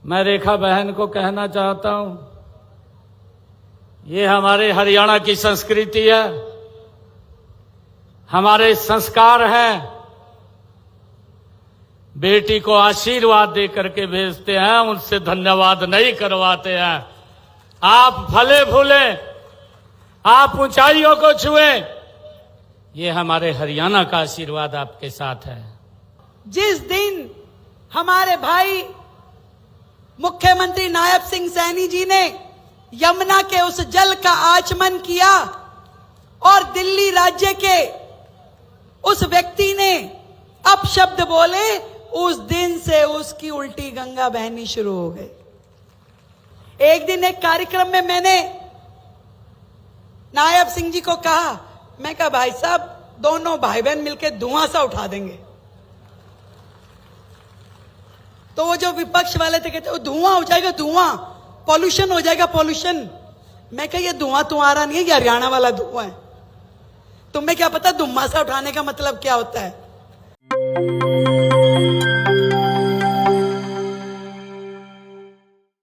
मैं रेखा बहन को कहना चाहता हूं, ये हमारे हरियाणा की संस्कृति है, हमारे संस्कार हैं। बेटी को आशीर्वाद दे करके भेजते हैं, उनसे धन्यवाद नहीं करवाते हैं। आप फले फूले, आप ऊंचाइयों को छुएं, ये हमारे हरियाणा का आशीर्वाद आपके साथ है। जिस दिन हमारे भाई मुख्यमंत्री नायब सिंह सैनी जी ने यमुना के उस जल का आचमन किया और दिल्ली राज्य के उस व्यक्ति ने अपशब्द बोले, उस दिन से उसकी उल्टी गंगा बहनी शुरू हो गई। एक दिन एक कार्यक्रम में मैंने नायब सिंह जी को कहा, मैं कहा भाई साहब दोनों भाई बहन मिलकर धुआं सा उठा देंगे। तो वो जो विपक्ष वाले थे कहते धुआं हो जाएगा, धुआं, पॉल्यूशन हो जाएगा, पॉल्यूशन। मैं कहा ये धुआं तुम्हारा नहीं है, ये हरियाणा वाला धुआं है। तुम्हें क्या पता धुआं सा उठाने का मतलब क्या होता है।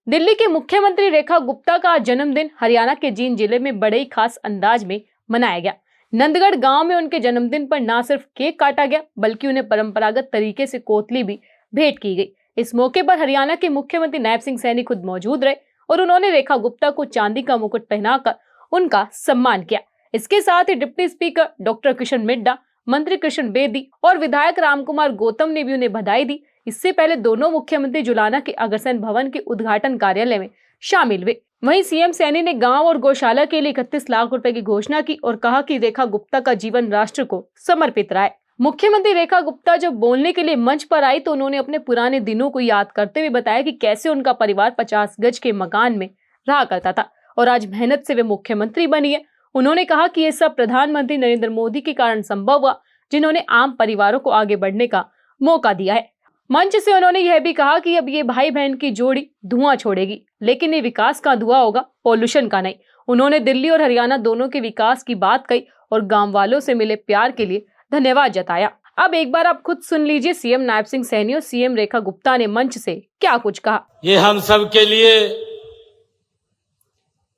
दिल्ली के मुख्यमंत्री रेखा गुप्ता का जन्मदिन हरियाणा के जींद जिले में बड़े ही खास अंदाज में मनाया गया। नंदगढ़ गांव में उनके जन्मदिन पर न सिर्फ केक काटा गया, बल्कि उन्हें परंपरागत तरीके से कोतली भी भेंट की गई। इस मौके पर हरियाणा के मुख्यमंत्री नायब सिंह सैनी खुद मौजूद रहे और उन्होंने रेखा गुप्ता को चांदी का मुकुट पहनाकर उनका सम्मान किया। इसके साथ ही deputy speaker doctor Kishan Midda, मंत्री कृष्ण बेदी और विधायक रामकुमार गौतम ने भी उन्हें बधाई दी। इससे पहले दोनों मुख्यमंत्री जुलाना के अग्रसेन भवन के उद्घाटन कार्यालय में शामिल हुए। वहीं सीएम सैनी ने गांव और गौशाला के लिए 31 लाख रुपए की घोषणा की और कहा कि रेखा गुप्ता का जीवन राष्ट्र को समर्पित रहा है। मुख्यमंत्री रेखा गुप्ता जब बोलने के लिए मंच पर आई तो उन्होंने अपने पुराने दिनों को याद करते हुए बताया कि कैसे उनका परिवार 50 गज के मकान में रहा करता था और आज मेहनत से वे मुख्यमंत्री बनी है। उन्होंने कहा कि ये सब प्रधानमंत्री नरेंद्र मोदी के कारण संभव हुआ, जिन्होंने आम परिवारों को आगे बढ़ने का मौका दिया है। मंच से उन्होंने यह भी कहा कि अब ये भाई बहन की जोड़ी धुआं छोड़ेगी, लेकिन ये विकास का धुआं होगा, पॉल्यूशन का नहीं। उन्होंने दिल्ली और हरियाणा दोनों के विकास की बात कही और गांव वालों से मिले प्यार के लिए धन्यवाद जताया। अब एक बार आप खुद सुन लीजिए सीएम नायब सिंह सैनी और सीएम रेखा गुप्ता ने मंच से क्या कुछ कहा। ये हम सब के लिए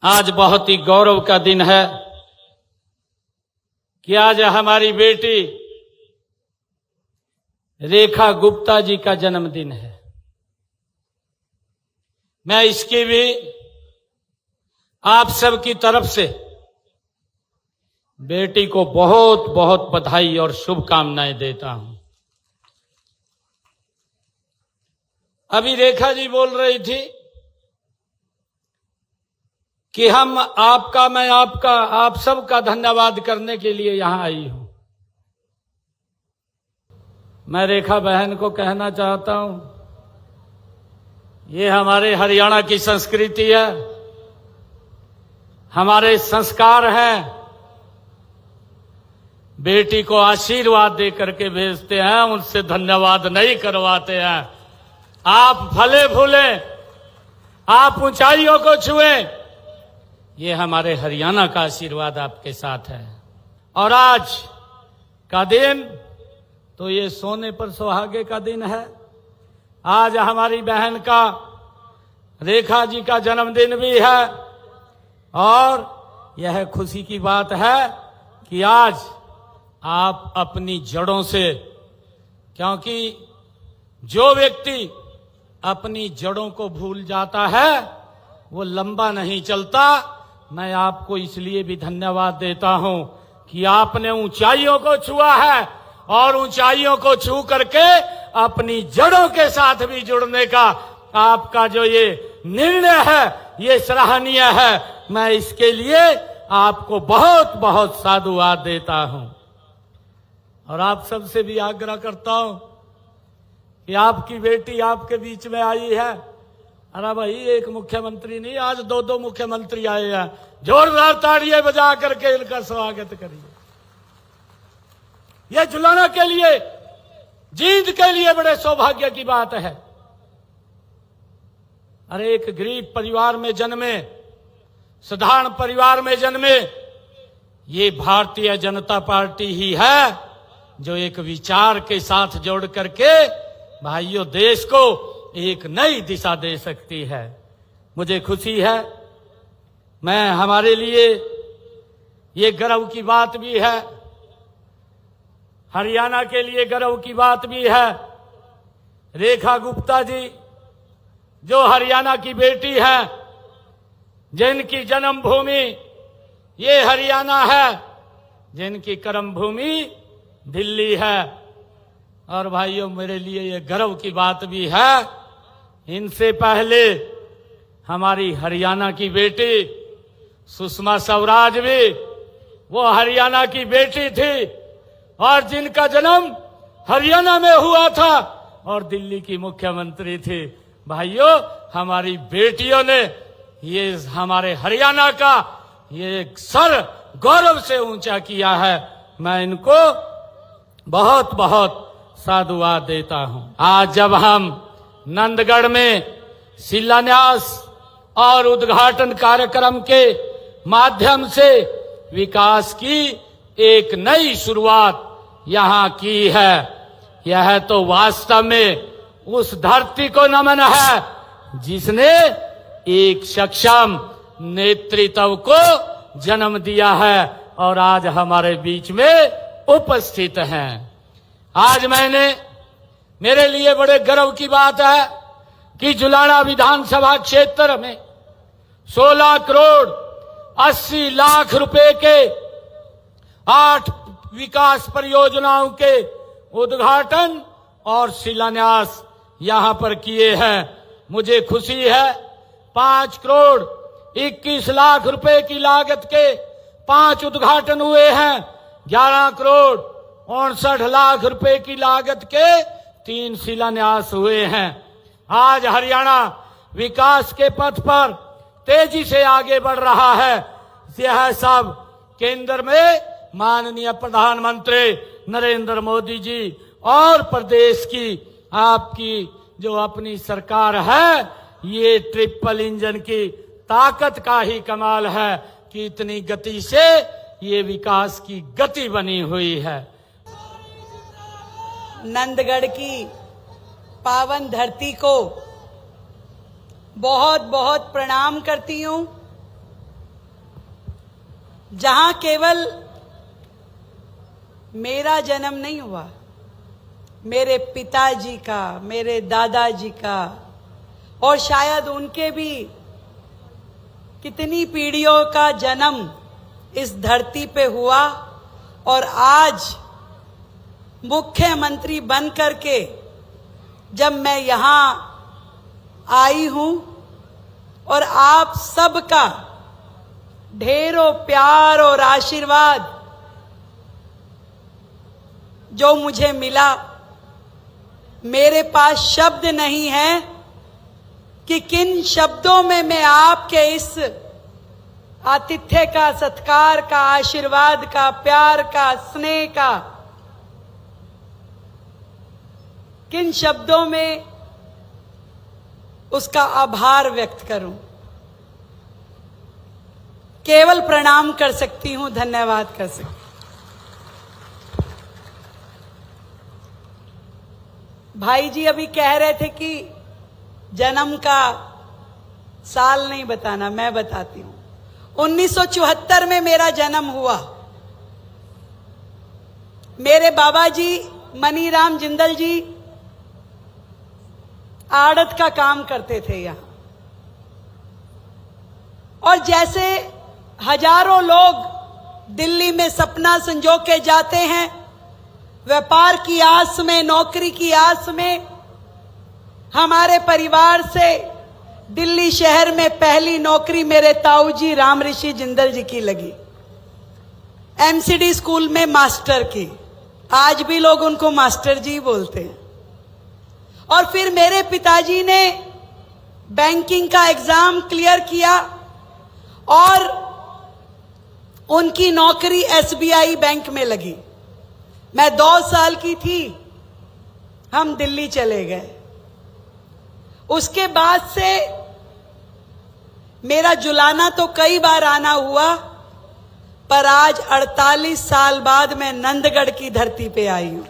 आज बहुत ही गौरव का दिन है कि आज हमारी बेटी रेखा गुप्ता जी का जन्मदिन है। मैं इसकी भी आप सब की तरफ से बेटी को बहुत बहुत बधाई और शुभकामनाएं देता हूं। अभी रेखा जी बोल रही थी कि हम आपका, मैं आपका, आप सबका धन्यवाद करने के लिए यहां आई हूं। मैं रेखा बहन को कहना चाहता हूं, ये हमारे हरियाणा की संस्कृति है, हमारे संस्कार हैं। बेटी को आशीर्वाद दे करके भेजते हैं, उनसे धन्यवाद नहीं करवाते हैं। आप फले फूले, आप ऊंचाइयों को छुएं, ये हमारे हरियाणा का आशीर्वाद आपके साथ है। और आज का दिन तो ये सोने पर सुहागे का दिन है। आज हमारी बहन का, रेखा जी का जन्मदिन भी है और यह खुशी की बात है कि आज आप अपनी जड़ों से, क्योंकि जो व्यक्ति अपनी जड़ों को भूल जाता है वो लंबा नहीं चलता। मैं आपको इसलिए भी धन्यवाद देता हूं कि आपने ऊंचाइयों को छुआ है और ऊंचाइयों को छू करके अपनी जड़ों के साथ भी जुड़ने का आपका जो ये निर्णय है ये सराहनीय है। मैं इसके लिए आपको बहुत बहुत साधुवाद देता हूं और आप सबसे भी आग्रह करता हूं कि आपकी बेटी आपके बीच में आई है। अरे भाई, एक मुख्यमंत्री नहीं, आज दो दो मुख्यमंत्री आए हैं। जोरदार तालियां बजा करके इनका स्वागत करिए। यह जुलाना के लिए, जींद के लिए बड़े सौभाग्य की बात है। अरे एक गरीब परिवार में जन्मे, साधारण परिवार में जन्मे, ये भारतीय जनता पार्टी ही है जो एक विचार के साथ जोड़ करके भाइयों देश को एक नई दिशा दे सकती है। मुझे खुशी है, मैं हमारे लिए ये गर्व की बात भी है, हरियाणा के लिए गर्व की बात भी है। रेखा गुप्ता जी जो हरियाणा की बेटी है, जिनकी जन्मभूमि ये हरियाणा है, जिनकी कर्म भूमि दिल्ली है। और भाइयों, मेरे लिए ये गर्व की बात भी है, इनसे पहले हमारी हरियाणा की बेटी सुषमा स्वराज भी वो हरियाणा की बेटी थी और जिनका जन्म हरियाणा में हुआ था और दिल्ली की मुख्यमंत्री थी। भाइयों, हमारी बेटियों ने ये हमारे हरियाणा का ये सर गौरव से ऊंचा किया है। मैं इनको बहुत बहुत साधुवाद देता हूं। आज जब हम नंदगढ़ में शिलान्यास और उद्घाटन कार्यक्रम के माध्यम से विकास की एक नई शुरुआत यहां की है, यह तो वास्तव में उस धरती को नमन है जिसने एक सक्षम नेतृत्व को जन्म दिया है और आज हमारे बीच में उपस्थित हैं। आज मेरे लिए बड़े गर्व की बात है कि जुलाना विधानसभा क्षेत्र में 16 करोड़ 80 लाख रुपए के 8 विकास परियोजनाओं के उद्घाटन और शिलान्यास यहां पर किए हैं। मुझे खुशी है, 5 करोड़ 21 लाख रुपए की लागत के 5 उद्घाटन हुए हैं। 11 करोड़ 59 लाख रुपए की लागत के 3 शिलान्यास हुए हैं। आज हरियाणा विकास के पथ पर तेजी से आगे बढ़ रहा है। यह सब केंद्र में माननीय प्रधानमंत्री नरेंद्र मोदी जी और प्रदेश की आपकी जो अपनी सरकार है, ये ट्रिपल इंजन की ताकत का ही कमाल है कि इतनी गति से ये विकास की गति बनी हुई है। नंदगढ़ की पावन धरती को बहुत बहुत प्रणाम करती हूं, जहां केवल मेरा जन्म नहीं हुआ, मेरे पिताजी का, मेरे दादाजी का और शायद उनके भी कितनी पीढ़ियों का जन्म इस धरती पे हुआ। और आज मुख्यमंत्री बन करके जब मैं यहां आई हूं और आप सबका ढेरों प्यार और आशीर्वाद जो मुझे मिला, मेरे पास शब्द नहीं है कि किन शब्दों में मैं आपके इस आतिथ्य का, सत्कार का, आशीर्वाद का, प्यार का, स्नेह का, किन शब्दों में उसका आभार व्यक्त करूं। केवल प्रणाम कर सकती हूं, धन्यवाद कर सकती हूं। भाई जी अभी कह रहे थे कि जन्म का साल नहीं बताना, मैं बताती हूं। 1974 में मेरा जन्म हुआ। मेरे बाबा जी मनीराम जिंदल जी आड़त का काम करते थे यहां, और जैसे हजारों लोग दिल्ली में सपना संजो के जाते हैं व्यापार की आस में, नौकरी की आस में, हमारे परिवार से दिल्ली शहर में पहली नौकरी मेरे ताऊ जी राम ऋषि जिंदल जी की लगी, एमसीडी स्कूल में मास्टर की। आज भी लोग उनको मास्टर जी बोलते हैं। और फिर मेरे पिताजी ने बैंकिंग का एग्जाम क्लियर किया और उनकी नौकरी एसबीआई बैंक में लगी। मैं 2 साल की थी, हम दिल्ली चले गए। उसके बाद से मेरा जुलाना तो कई बार आना हुआ, पर आज 48 साल बाद मैं नंदगढ़ की धरती पे आई हूं।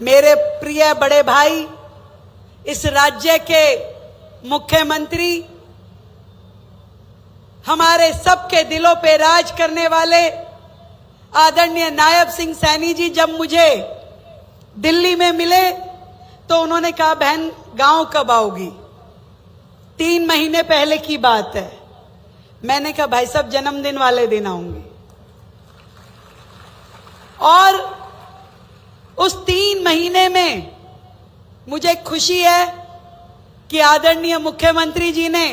मेरे प्रिय बड़े भाई, इस राज्य के मुख्यमंत्री, हमारे सबके दिलों पे राज करने वाले आदरणीय नायब सिंह सैनी जी जब मुझे दिल्ली में मिले तो उन्होंने कहा, बहन गांव कब आओगी? 3 महीने पहले की बात है। मैंने कहा, भाई साहब जन्मदिन वाले दिन आऊंगी। और उस 3 महीने में मुझे खुशी है कि आदरणीय मुख्यमंत्री जी ने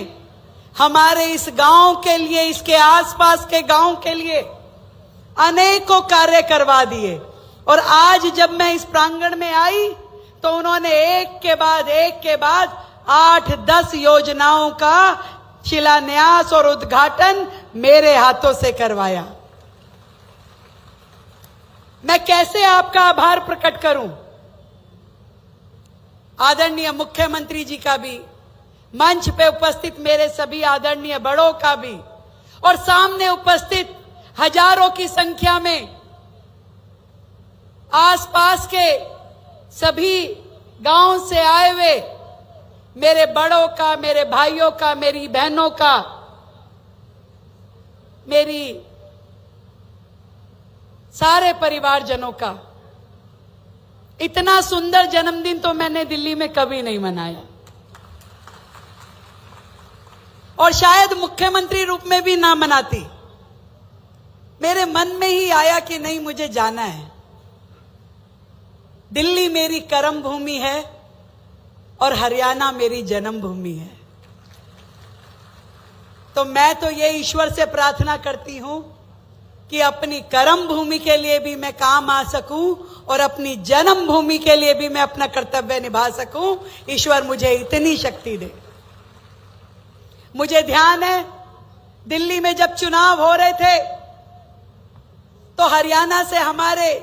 हमारे इस गांव के लिए, इसके आसपास के गांव के लिए अनेकों कार्य करवा दिए। और आज जब मैं इस प्रांगण में आई तो उन्होंने एक के बाद 8-10 योजनाओं का शिलान्यास और उद्घाटन मेरे हाथों से करवाया। मैं कैसे आपका आभार प्रकट करूं? आदरणीय मुख्यमंत्री जी का भी, मंच पे उपस्थित मेरे सभी आदरणीय बड़ों का भी, और सामने उपस्थित हजारों की संख्या में आसपास के सभी गांव से आए हुए मेरे बड़ों का, मेरे भाइयों का, मेरी बहनों का, मेरी सारे परिवारजनों का। इतना सुंदर जन्मदिन तो मैंने दिल्ली में कभी नहीं मनाया, और शायद मुख्यमंत्री रूप में भी ना मनाती। मेरे मन में ही आया कि नहीं, मुझे जाना है। दिल्ली मेरी कर्म भूमि है और हरियाणा मेरी जन्मभूमि है। तो मैं तो ये ईश्वर से प्रार्थना करती हूं कि अपनी कर्म भूमि के लिए भी मैं काम आ सकूं और अपनी जन्मभूमि के लिए भी मैं अपना कर्तव्य निभा सकूं। ईश्वर मुझे इतनी शक्ति दे। मुझे ध्यान है, दिल्ली में जब चुनाव हो रहे थे तो हरियाणा से हमारे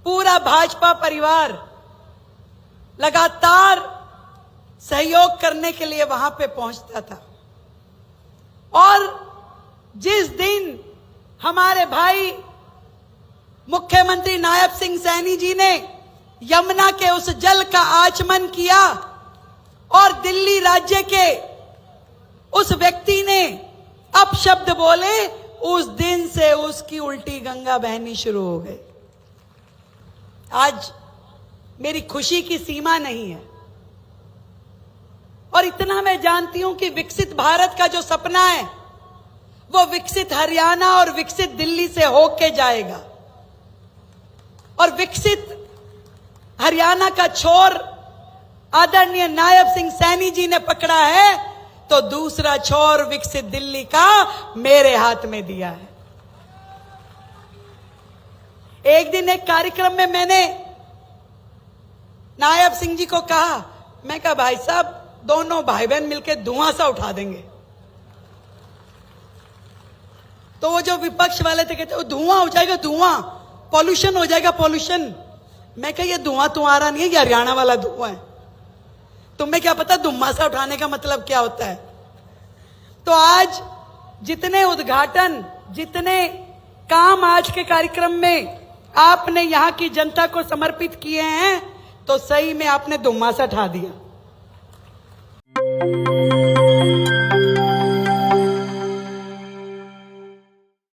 पूरा भाजपा परिवार लगातार सहयोग करने के लिए वहां पे पहुंचता था। और जिस दिन हमारे भाई मुख्यमंत्री नायब सिंह सैनी जी ने यमुना के उस जल का आचमन किया और दिल्ली राज्य के उस व्यक्ति ने अपशब्द बोले, उस दिन से उसकी उल्टी गंगा बहनी शुरू हो गई। आज मेरी खुशी की सीमा नहीं है। और इतना मैं जानती हूं कि विकसित भारत का जो सपना है वो विकसित हरियाणा और विकसित दिल्ली से होके जाएगा। और विकसित हरियाणा का छोर आदरणीय नायब सिंह सैनी जी ने पकड़ा है, तो दूसरा छोर विकसित दिल्ली का मेरे हाथ में दिया है। एक दिन एक कार्यक्रम में मैंने नायब सिंह जी को कहा, मैं कहा, भाई साहब दोनों भाई बहन मिलकर धुआं सा उठा देंगे। तो वो जो विपक्ष वाले थे कहते, धुआं हो जाएगा, धुआं, पॉल्यूशन हो जाएगा, पॉल्यूशन। मैं कहा, ये धुआं तुम्हारा नहीं है, ये हरियाणा वाला धुआं है। तुम्हें क्या पता धुआं सा उठाने का मतलब क्या होता है। तो आज जितने उद्घाटन, जितने काम आज के कार्यक्रम में आपने यहां की जनता को समर्पित किए हैं, तो सही में आपने धुआं सा उठा दिया।